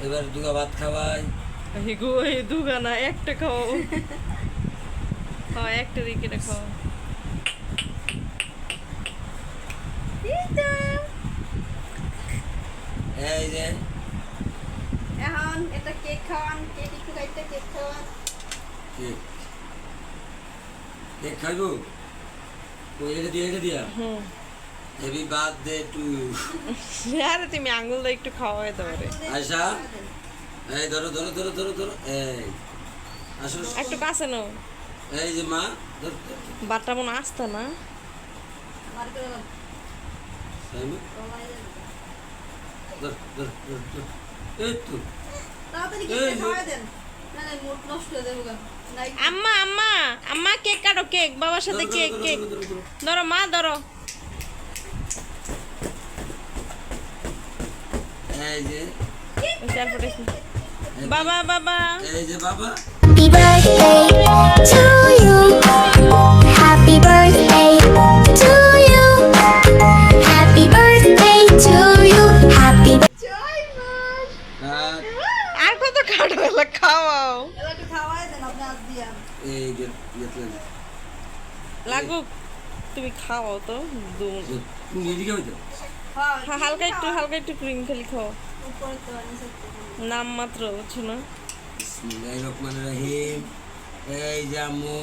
এবার দুগা ভাত খাওয়াই। হিগো এই দুগা না একটা খাও। হ্যাঁ একটা রেখে খাও। এই যে এখন এটা কেক খাওয়ান, কেক একটু কাইটে কেক খাওয়ান। কেক কেক খাইবো? ওই এটা দিয়া হুম হ্যাপি বার্থডে টু ইউ। আরে তুমি আঙ্গুল দিয়ে একটু খাওয়াই দাও রে। আয়শা এই ধরো ধরো ধরো ধরো ধরো এই আসো একটু কাছে নাও। এই যে মা ধর বাটটা মনে আসতো না। আমার করে দাও। সাইমা রমাই যাবে। ধর ধর ধর ধর এই তো তাড়াতাড়ি এই কেক যে- খাওয়াই দেন। না না মুড নষ্ট হয়ে যাবে গা। নাই আম্মা আম্মা আম্মা কেক কাটো, কেক বাবার সাথে ধরো, কেক ধরো, কেক ধরো, ধরো, ধরো। ধরো মা ধরো। এই যে বাবা বাবা এই যে বাবা Happy birthday to you. Happy birthday to you. Happy birthday to you. Happy জয় মা। আর আর কত কাটো এলা খাওয়াও এলা একটু খাওয়াই দেন আপনি আজ দিয়া। এই যে ইয়েতে লাগুক তুমি খাওয়াও তো তুমি এদিকে হইতো হ্যাঁ হালকা একটু ক্রিম খালি খাও, উপরে তো নিচে তো। নাম মাত্র বুঝছো না। বিসমিল্লাহির রহমানির রহিম। এই যে আম্মু